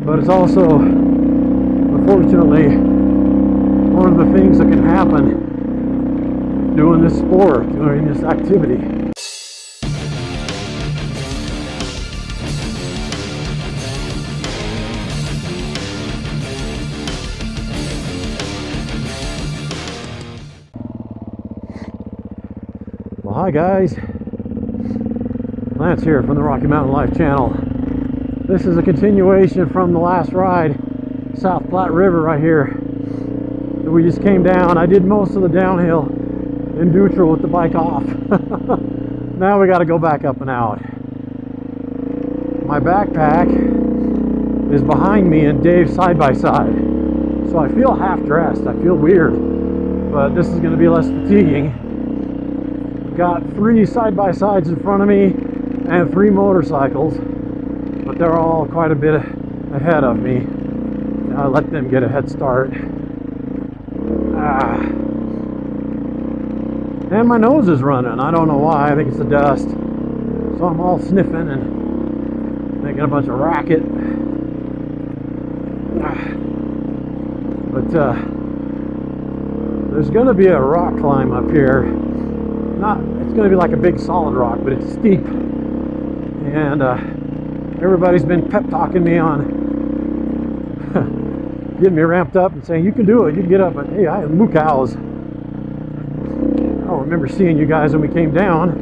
but it's also, unfortunately, one of the things that can happen doing this sport, doing this activity. Well, hi guys, Lance here from the Rocky Mountain Life channel. This is a continuation from the last ride, South Platte River right here. We just came down. I did most of the downhill in neutral with the bike off. Now we got to go back up and out. My backpack is behind me and Dave's side by side, so I feel half dressed. I feel weird, but this is going to be less fatiguing. Got 3 side by sides in front of me and 3 motorcycles, but they're all quite a bit ahead of me. I let them get a head start. And my nose is running. I don't know why. I think it's the dust. So I'm all sniffing and making a bunch of racket. But there's going to be a rock climb up here. It's going to be like a big solid rock, but it's steep. And everybody's been pep talking me on getting me ramped up and saying, you can do it, you can get up. But hey, I have moo cows. I don't remember seeing you guys when we came down,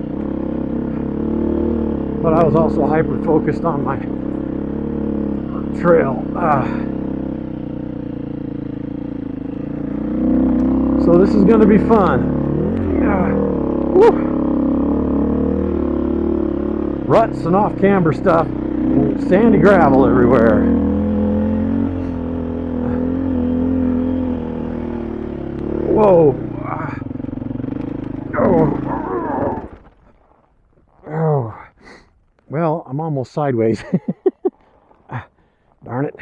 but I was also hyper focused on my trail. So this is going to be fun. Ruts and off camber stuff, sandy gravel everywhere. Whoa. Oh. Well, I'm almost sideways. Darn it.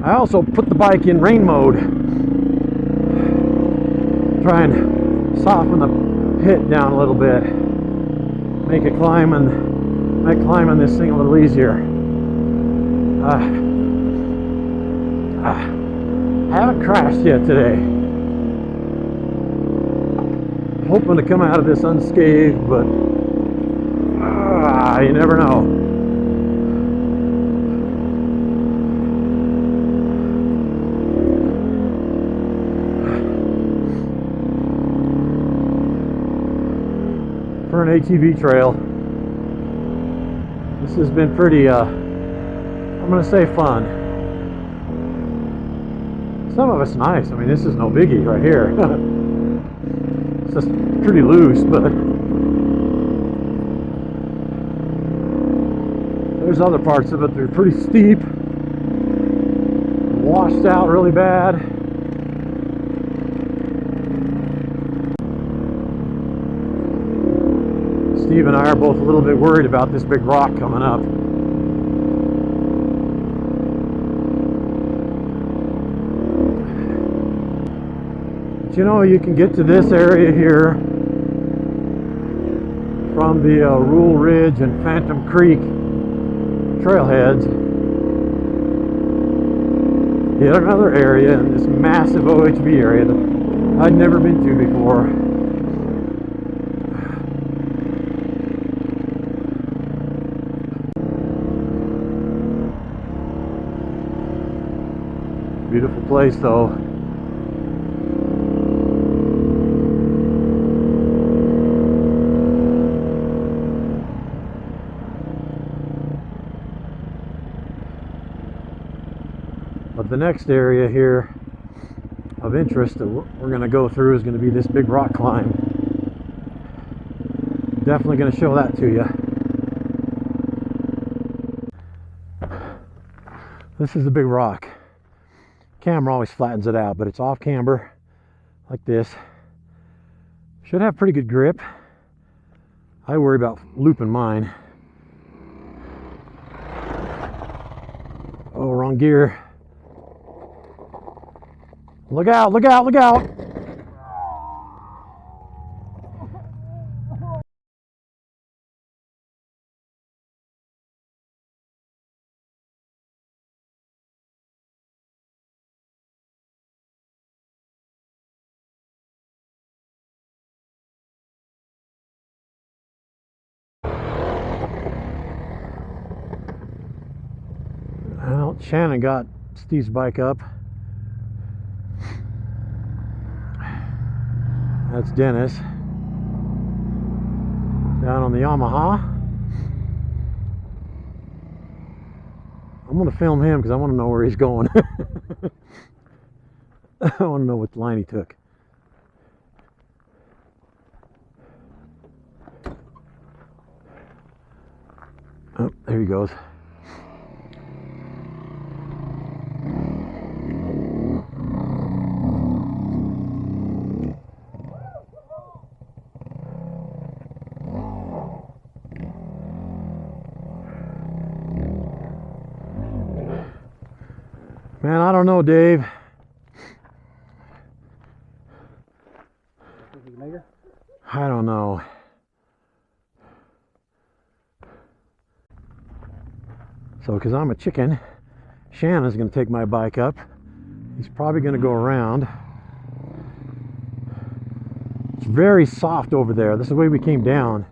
I also put the bike in rain mode. Try and soften the pit down a little bit. Make climbing this thing a little easier. I haven't crashed yet today. Hoping to come out of this unscathed, but you never know. For an ATV trail, this has been pretty, I'm going to say fun. Some of it's nice. I mean, this is no biggie right here. It's just pretty loose, but there's other parts of it that are pretty steep, washed out really bad. Steve and I are both a little bit worried about this big rock coming up. But you know, you can get to this area here from the Rule Ridge and Phantom Creek trailheads. Yet another area in this massive OHV area that I'd never been to before. Beautiful place though. But the next area here of interest that we're going to go through is going to be this big rock climb. Definitely going to show that to you. This is a big rock. Camera always flattens it out, but it's off camber like this. Should have pretty good grip. I worry about looping mine. Oh, wrong gear. Look out, look out, look out. Well, Shannon got Steve's bike up. That's Dennis down on the Yamaha. I'm gonna film him because I want to know where he's going. I want to know what line he took. Oh, there he goes. Man, I don't know, Dave. I don't know. So, because I'm a chicken, Shannon's going to take my bike up. He's probably going to go around. It's very soft over there. This is the way we came down,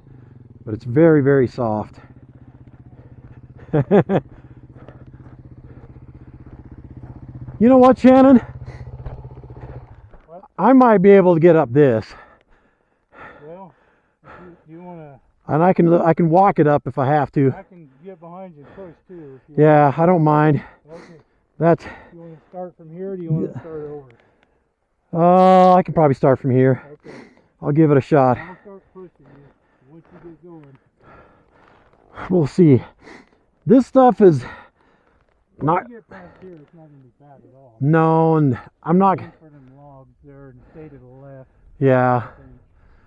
but it's very, very soft. You know what, Shannon? What? I might be able to get up this. Well, if you want to... And I can walk it up if I have to. I can get behind you and push too. If you Yeah, I don't mind. Okay. That's... You want to start from here or do you want to start over? I can probably start from here. Okay. I'll give it a shot. I'm going to start pushing you once you get going. We'll see. This stuff is not... Once you get past here, it's not going to be bad at all. No, and I'm not... Look for them logs there and stay to the left. Yeah.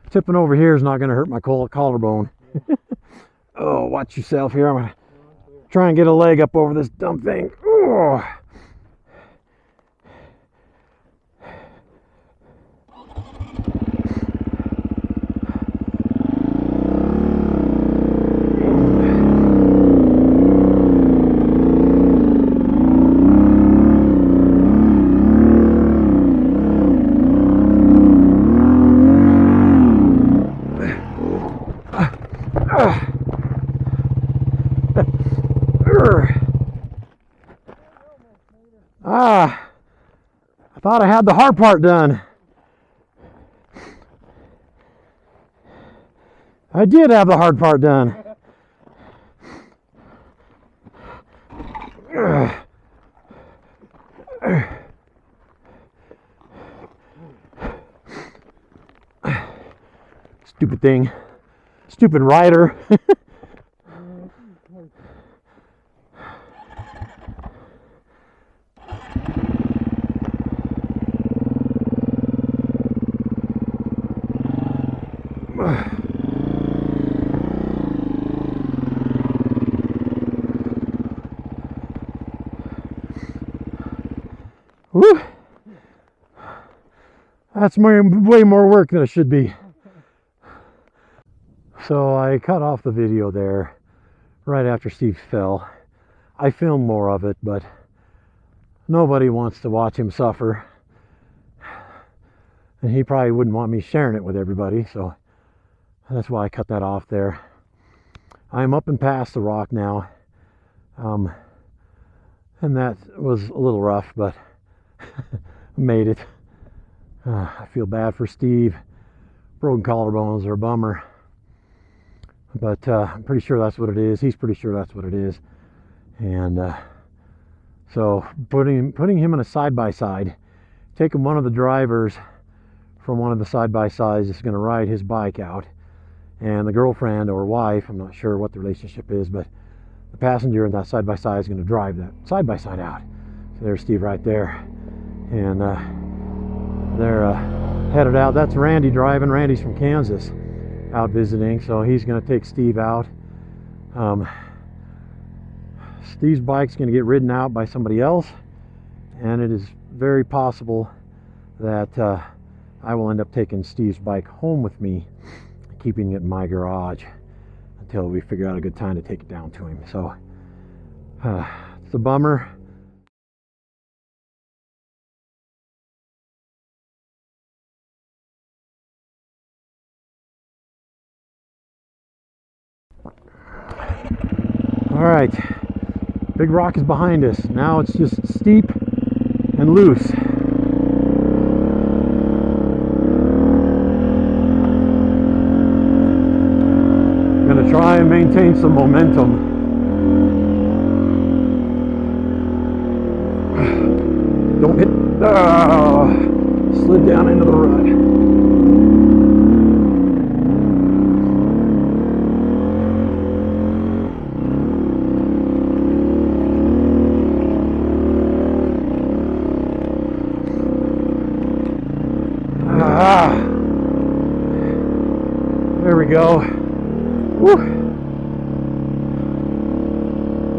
Tipping over here is not going to hurt my collarbone. Yeah. Oh, watch yourself here. I'm going to try and get a leg up over this dumb thing. Oh. I thought I had the hard part done. I did have the hard part done. Stupid thing. Stupid rider. Woo. That's way more work than it should be. So I cut off the video there right after Steve fell. I filmed more of it, but nobody wants to watch him suffer. And he probably wouldn't want me sharing it with everybody, so that's why I cut that off there. I'm up and past the rock now. And that was a little rough, but made it. I feel bad for Steve. Broken collarbones are a bummer. But I'm pretty sure that's what it is. He's pretty sure that's what it is. And so putting him in a side-by-side, taking one of the drivers from one of the side-by-sides is going to ride his bike out. And the girlfriend or wife, I'm not sure what the relationship is, but the passenger in that side-by-side is going to drive that side-by-side out. So there's Steve right there. And they're headed out. That's Randy driving. Randy's from Kansas out visiting, so he's going to take Steve out. Steve's bike's going to get ridden out by somebody else, and it is very possible that I will end up taking Steve's bike home with me, keeping it in my garage until we figure out a good time to take it down to him. So it's a bummer. All right, Big rock is behind us. Now it's just steep and loose. I'm gonna try and maintain some momentum. Don't hit. Slid down into the rut. There we go. Woo.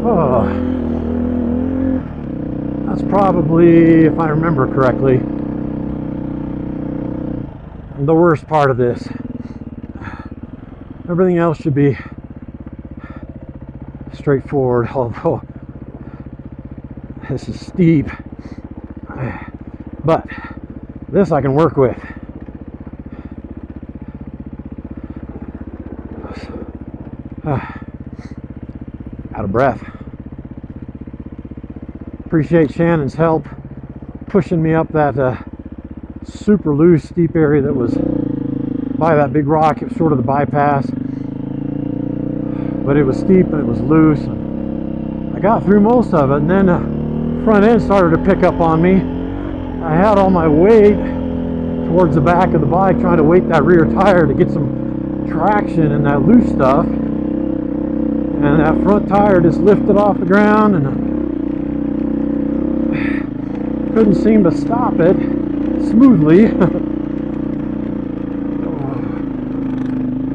Oh. That's probably, if I remember correctly, the worst part of this. Everything else should be straightforward, although this is steep. But this I can work with. Out of breath. Appreciate Shannon's help pushing me up that super loose steep area that was by that big rock. It was sort of the bypass, but it was steep and it was loose, and I got through most of it, and then the front end started to pick up on me. I had all my weight towards the back of the bike, trying to weight that rear tire to get some traction in that loose stuff, and that front tire just lifted off the ground, and couldn't seem to stop it smoothly.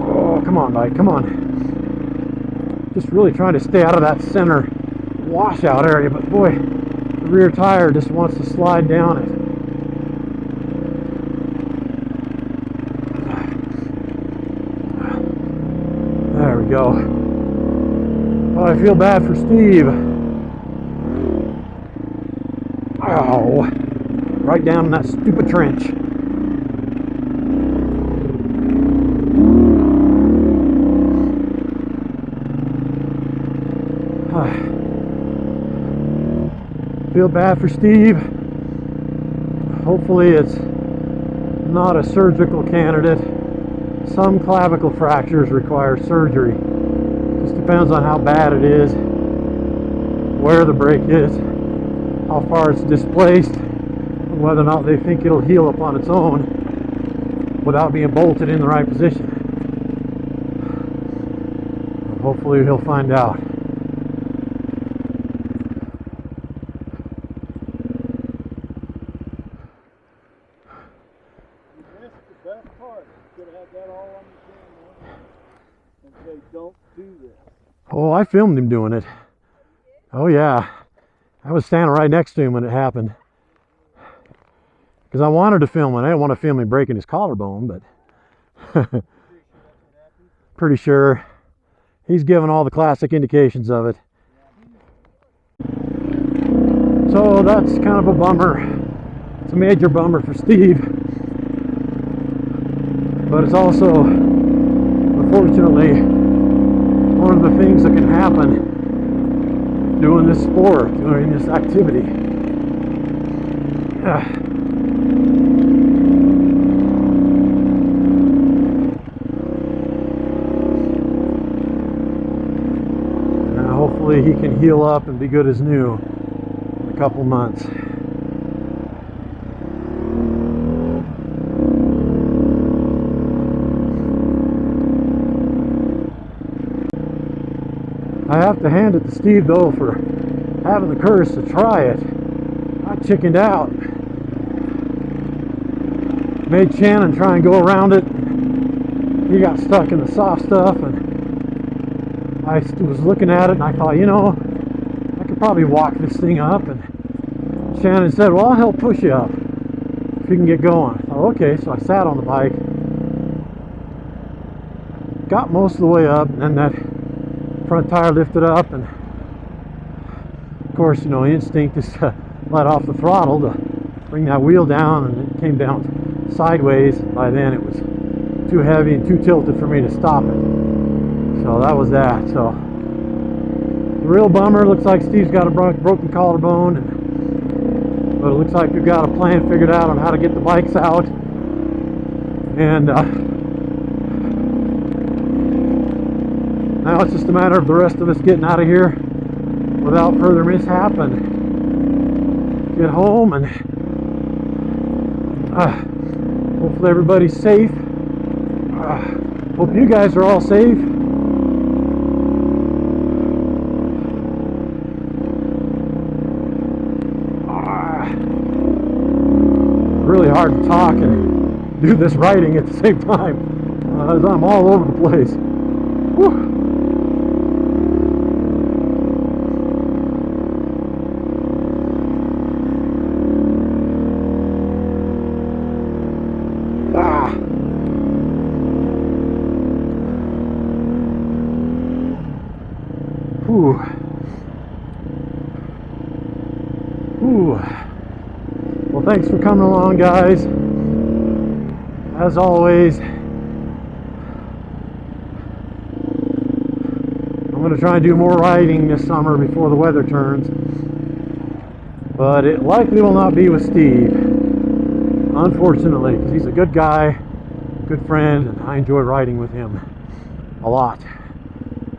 Oh, come on, bike, come on. Just really trying to stay out of that center washout area, but boy, the rear tire just wants to slide down it. There we go. Oh, I feel bad for Steve. Ow. Right down in that stupid trench. Feel bad for Steve. Hopefully it's not a surgical candidate. Some clavicle fractures require surgery. Just depends on how bad it is, where the break is, how far it's displaced, and whether or not they think it'll heal up on its own without being bolted in the right position. Hopefully he'll find out. Don't do this. Oh, I filmed him doing it. Oh yeah, I was standing right next to him when it happened, because I wanted to film it. I didn't want to film him breaking his collarbone, but pretty sure he's given all the classic indications of it. So that's kind of a bummer. It's a major bummer for Steve, but it's also, unfortunately, one of the things that can happen doing this sport, doing this activity. And hopefully he can heal up and be good as new in a couple months. I have to hand it to Steve though for having the courage to try it. I chickened out. Made Shannon try and go around it. He got stuck in the soft stuff, and I was looking at it and I thought, you know, I could probably walk this thing up. And Shannon said, well, I'll help push you up if you can get going. I thought, okay, so I sat on the bike, got most of the way up, and then that front tire lifted up, and of course, you know, instinct is to let off the throttle to bring that wheel down, and it came down sideways. By then it was too heavy and too tilted for me to stop it, so that was that. So real bummer. Looks like Steve's got a broken collarbone, but it looks like we've got a plan figured out on how to get the bikes out. And now it's just a matter of the rest of us getting out of here without further mishap and get home, and hopefully everybody's safe. Hope you guys are all safe. Really hard to talk and do this writing at the same time, as I'm all over the place. Whew. Ooh. Ooh. Well, thanks for coming along, guys. As always, I'm going to try and do more riding this summer before the weather turns. But it likely will not be with Steve, unfortunately, because he's a good guy, good friend, and I enjoy riding with him a lot.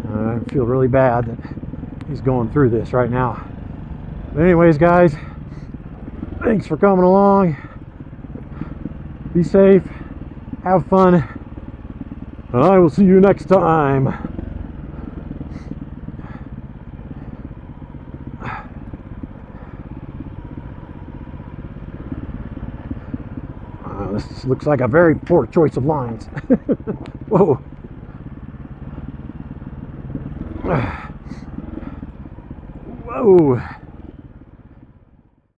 I feel really bad that he's going through this right now. But anyways, guys, thanks for coming along. Be safe, have fun, and I will see you next time. This looks like a very poor choice of lines. Whoa. Whoa.